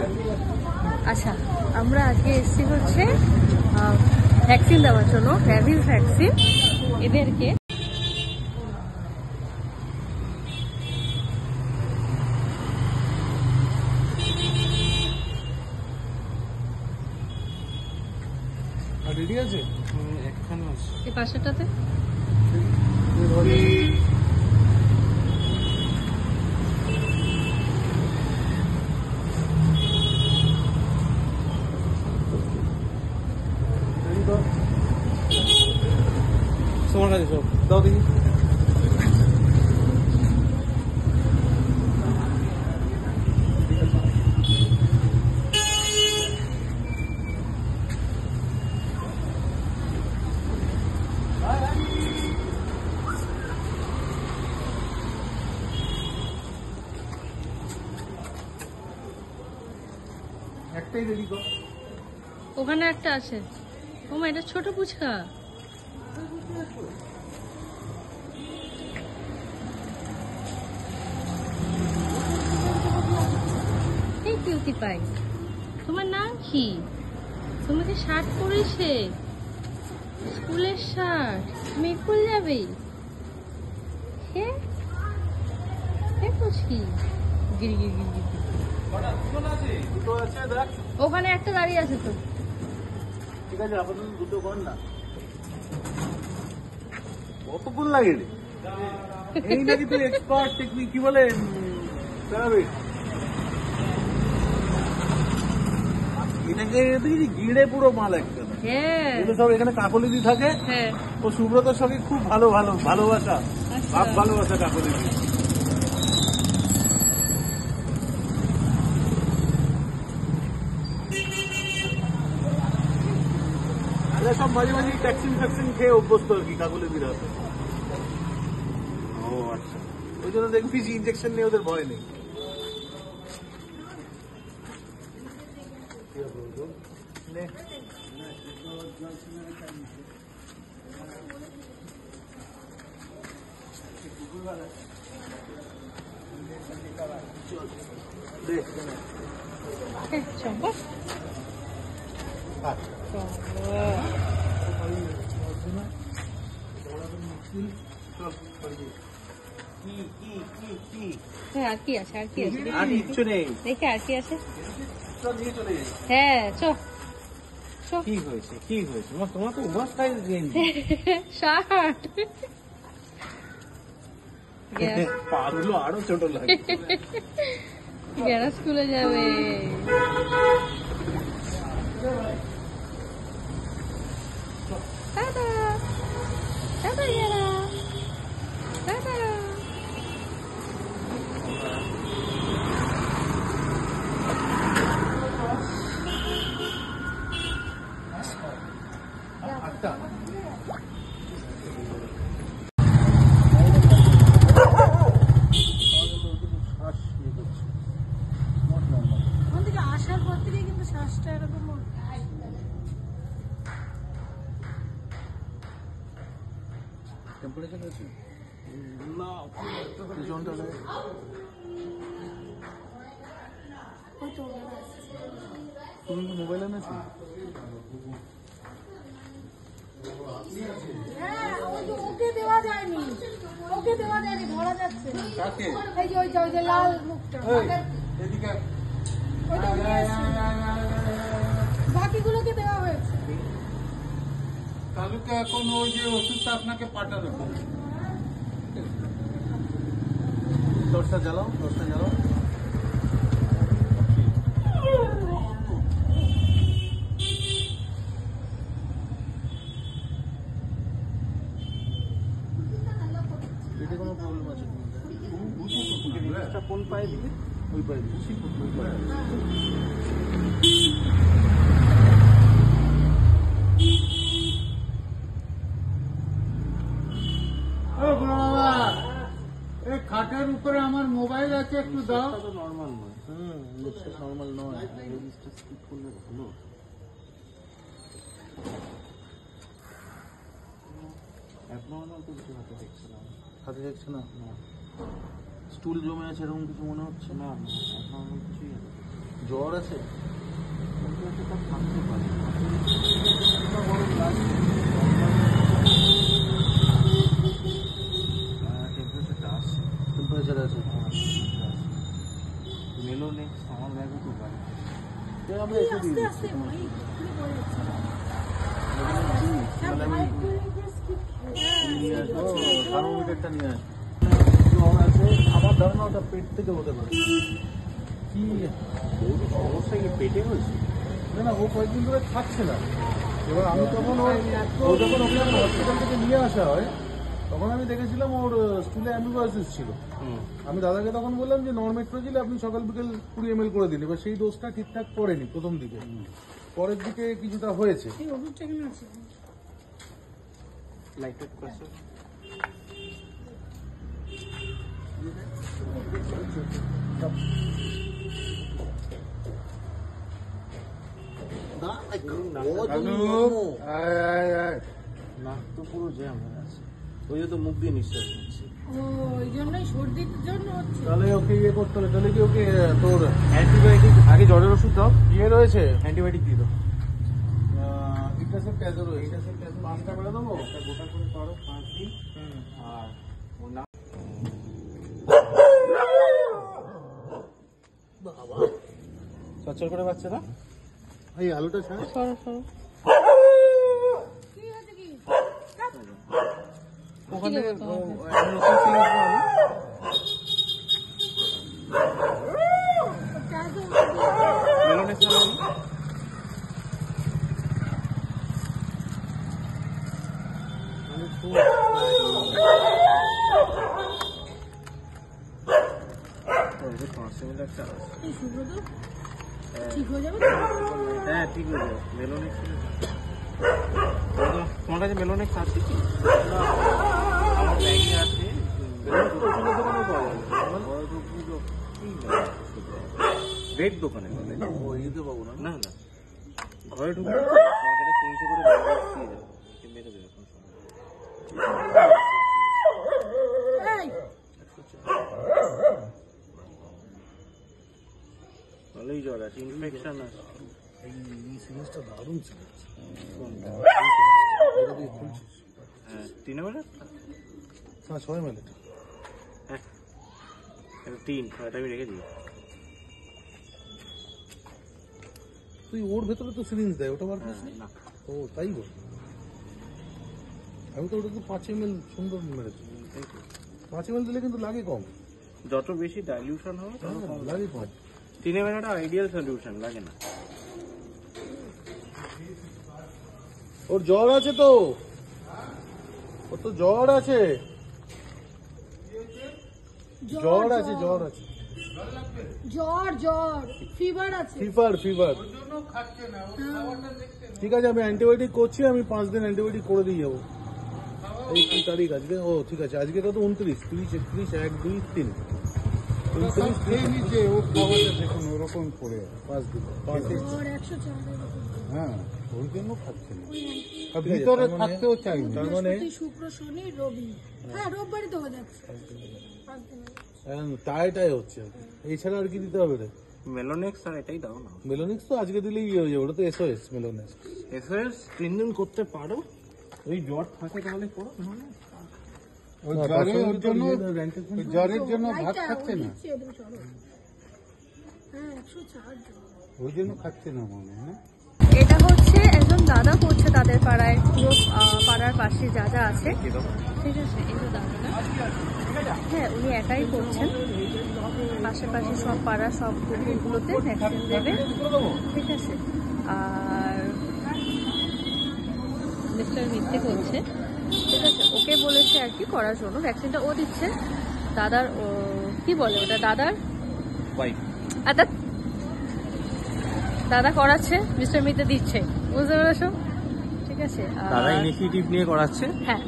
আছে। আচ্ছা, আমরা আজকে এসেছি হচ্ছে ভ্যাকসিন দেওয়ার জন্য, র্যাবিস ভ্যাকসিন এদেরকে। রেডি আছে একখানে আছে এই পাশেরটাতে। তোমার কাছে সব দাও দেখি। একটাই রেডি কর। ওখানে একটা আছে। ওমা, এটা ছোট পুচকা। এই কিউটি পাই, তোমার নাম কি? তোমাকে শার্ট পরেছে, স্কুলের শার্ট। তুমি স্কুল যাবে? কে পুচকি? গিরি গিরি গিরি গিরি। দুটো আছে দেখ। ওখানে একটা দাঁড়িয়ে আছে তো। ঠিক আছে, আপাতত দুটো কর না। কতক্ষণ লাগে রে? এই নাকি তুই এক্সপার্ট টেকনিক, কি বলে এটাকে দেখি গিড়ে পুরো মাল একটা। হ্যাঁ, এগুলো সব এখানে কাকলিদি থাকে। হ্যাঁ। ও সুব্রতর সঙ্গে খুব ভালোবাসা, ভাব ভালোবাসা কাকলিদি। সব মাঝে মাঝে ভ্যাকসিন খেয়ে অভ্যস্ত আর কি কাকলিদির হাতে। ও আচ্ছা, ওই জন্য দেখবি ইঞ্জেকশন নিয়ে ওদের ভয় নেই। চম্পা আর কি আছে? আর কি আছে? আর কিচ্ছু নেই। দেখে আর কি আছে? হ্যাঁ, কি হয়েছে? তোমার তো অবস্থায় শার্ট। পাগুলো আরো ছোট লাগে। গেরা স্কুলে যাবে। টাটা টাটা গেরা, টাটা। আটটা আসার পর থেকে কিন্তু শ্বাসটা এরকম টেম্পারেচার আছে না? পিছনটা তুমি কি মোবাইল এনেছো? ওকে দেওয়া যায়নি, ধরা যাচ্ছে না। এই যে ওই যে লাল মুখটা, বাকিগুলোকে দেওয়া হয়েছে। কালুকে এখন ওই যে ওষুধটা আপনাকে পাঠানো। দশটা জ্বালাও। এতে কোনো প্রবলেম আছে? কোন পায়ে দিকে? ওই পায়ে দিকে। খাটের উপরে আমার মোবাইল আছে, একটু দাও। নর্মাল নয়, নর্মাল নয়। স্কিপ করলে ভালো। অ্যাবনর্মাল তো কিছু হাতে দেখছে না। স্টুল জমে আছে এরকম কিছু মনে হচ্ছে না? অ্যাবনর্মাল কিছুই আছে। জ্বর আছে? থাকতে পারে। টেম্পারেচারটা আসছে। টেম্পারেচার আছে। মেলোনেক্স আমার ব্যাগে তো পারে। আমরা এসে দিয়ে আস্তে দিচ্ছি। আস্তে ভাই কি পড়ে যাচ্ছে থার্মোমিটারটা নিয়ে আসো। জ্বর আছে, আমার ধারণা ওটা পেট থেকে হতে পারে। কি সমস্যা কি পেটে হয়েছে? না না, ও কয়েকদিন ধরে খাচ্ছে না। এবার আমি তখন ও যখন ওকে হসপিটাল থেকে নিয়ে আসা হয় তখন আমি দেখেছিলাম ওর স্টুলে অ্যামিবায়োসিস ছিল। আমি দাদাকে তখন বললাম যে নরমেট্রোজিল আপনি সকাল বিকেল 20 ml করে দিন। এবার সেই ডোজটা ঠিকঠাক করেনি প্রথম দিকে, পরের দিকে কিছুটা হয়েছে। এই ওষুধটা কেন আছে লাইটেড করছে। নাক তো পুরো জ্যাম হয়ে আছে, ওই তো মুখ দিয়ে নিঃশ্বাস নিচ্ছি। ও ওই জন্যই সর্দির জন্য হচ্ছে। তাহলে ওকে ইয়ে করতে হবে, তাহলে কি ওকে তোর অ্যান্টিবায়োটিক আগে জ্বরের ওষুধ দাও, ইয়ে রয়েছে অ্যান্টিবায়োটিক দিয়ে দাও। ইটাসের ট্যাজও রয়েছে। এইটা সে 5টা বেড়ে দেবো। একটা গোটা করে করো 5 দিন। আর ওর নাম চচ্চর করে বাচ্চা না। এই আলুটা ছাড়। কি হয়েছে কি ওখান থেকে আমি নতুন সিলিন্ডার আনি। চার্জ মেলোনেক্স আনি। আমি খুব এই সুব্রত ঠিক হয়ে যাবে। হ্যাঁ ঠিক হয়ে যাবে। মেলোনেক্স তোমার কাছে মেলোনেক্স আছে কি? আমার ব্যাগে আছে। রেড দোকানে গেলে ও ইয়েতে পাবো না। না না ঘরে ঢুকলে তোমাকে একটা পৌঁছে করে মেলোনেক্স দিয়ে দেবে, মেরে দেবে কোনো সমস্যা নেই। এই ভালোই জ্বর আছে, ইনফেকশন আছে। এই সিরিজটা দারুণ সিরিজ। কোনটা? এটা দিয়ে খুলছিস? হ্যাঁ 3 নম্বর। না 6 মিনিট। হ্যাঁ এটা 3, এটা আমি রেখে দিই। তুই ওর ভেতরে তো সিরিঞ্জ দেয়, ওটা বার করিস না ও তাই বল। আমি তো ওটা তো 5 ml সুন্দর মেরেছি। 5 ml দিলে কিন্তু লাগে কম। যত বেশি ডাইলিউশন হবে তত কম লাগে। লাগে কম। 3 এর একটা আইডিয়াল সলিউশন, লাগে না। ওর জ্বর আছে তো, ওর তো জ্বর আছে, জ্বর আছে, জ্বর আছে, জ্বর জ্বর ফিভার আছে। Fever fever. ঠিক আছে, আমি অ্যান্টিবায়োটিক করছি, আমি 5 দিন অ্যান্টিবায়োটিক করে দিয়ে যাবো। এই কি তারিখ আজকে? ও ঠিক আছে, আজকে কত 29, 30, 31, 1, 2, 3, 29, ও খাবারটা দেখুন ওরকম করে 5 দিন, 5 দিন। জ্বর 104 হ্যাঁ ওই জন্য খাচ্ছে না ওই আর ভিতরে থাকতেও চাই না। তার মানে বৃহস্পতি শুক্র শনি রবি। হ্যাঁ রোববারই তো হয়ে যাচ্ছে 5 দিন আগে। টায়াটাই হচ্ছে, এছাড়া আর কি দিতে হবে রে? মেলোনেক্স আর এটাই দাও না। মেলোনিক্স তো আজকে দিলেই ইয়ে হয়ে যাবে, ওটা তো SOS মেলোনিক্স। এফএস 3 দিন করতে পারো, ওই জ্বর থাকে তাহলে করো, নাহলে ওই জ্বরে ওর জন্য ওই জ্বরের জন্য ভাত লাইটটা খাচ্ছে ওই না, দিচ্ছে, এদিকে চলো। হ্যাঁ 104 জ্বর। ওই জন্য খাচ্ছে না মনে হয় না। এটা হচ্ছে একজন দাদা করছে তাদের পাড়ায়, পুরো পাড়ার পাশে যা যা আছে, ঠিক আছে। এই যে দাদাটা, হ্যাঁ উনি একাই করছেন, পাশাপাশি সব পাড়া সব কুকুরগুলোতে ভ্যাকসিন দেবে, ঠিক আছে। আর মিস্টার মিথ্যে করছে, ঠিক আছে। ওকে বলেছে আর কি করার জন্য, ভ্যাকসিনটা ও দিচ্ছে। দাদার কি বলে ওটা, দাদার ওয়াইফ দাদা করাচ্ছে, মিস্টার মিথ্যে দিচ্ছে, বুঝতে পেরেছো, ঠিক আছে। দাদা ইনিশিয়েটিভ নিয়ে করাচ্ছে। হ্যাঁ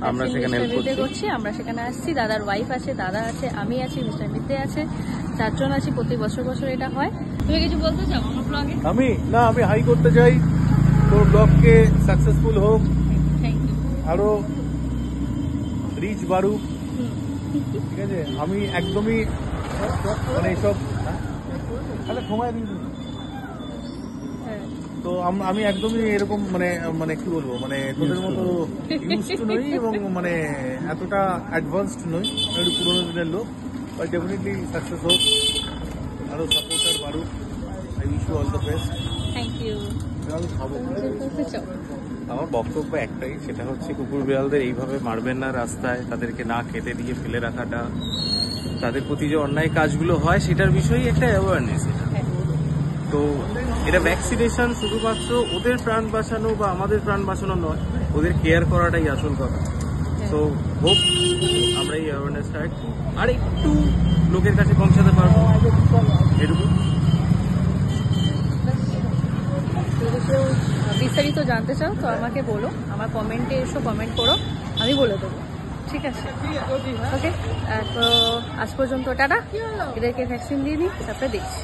আমরা সেখানে help করছি। করছি, আমরা সেখানে আসছি, দাদার ওয়াইফ আছে, দাদা আছে, আমি আছি, মিস্টার মিথ্যে আছে, 4 জন আছি। প্রতি বছর বছর এটা হয়। তুমি কিছু বলতে চাও আমার ব্লগে? আমি হাই করতে চাই, তোর ব্লগকে সাকসেসফুল হোক, থ্যাংক ইউ। আরো রিচ বাড়ুক, ঠিক আছে। আমি একদমই মানে এইসব, তাহলে সময় দিন। তো আমি একদমই এরকম মানে মানে কি বলবো মানে তোদের মতো ইউজড নই এবং মানে এতটা অ্যাডভান্সড নই, একটু পুরোনো দিনের লোক। বাট ডেফিনেটলি সাকসেস হোক, আরও সাপোর্টার বাড়ুক। I wish you all the best. Thank you. আমি খাবো। আমার বক্তব্য একটাই, সেটা হচ্ছে কুকুর বিড়ালদের এইভাবে মারবেন না রাস্তায়, তাদেরকে না খেতে দিয়ে ফেলে রাখাটা, তাদের প্রতি যে অন্যায় কাজগুলো হয় সেটার বিষয়েই একটা অ্যাওয়ারনেস এটা। তো এটা ভ্যাকসিনেশন শুধুমাত্র ওদের প্রাণ বাঁচানো বা আমাদের প্রাণ বাঁচানো নয়, ওদের কেয়ার করাটাই আসল কথা। তো হোপ আমরা এই অ্যাওয়ারনেসটা আর একটু লোকের কাছে পৌঁছাতে পারবো, এটুকু। যদি কেউ বিস্তারিত জানতে চাও তো আমাকে বলো, আমার কমেন্টে এসো, কমেন্ট করো, আমি বলে দেবো। ঠিক আছে, ওকে। তো আজ পর্যন্ত টাটা। এদেরকে ভ্যাকসিন দিয়ে দিই, তারপরে দেখছি।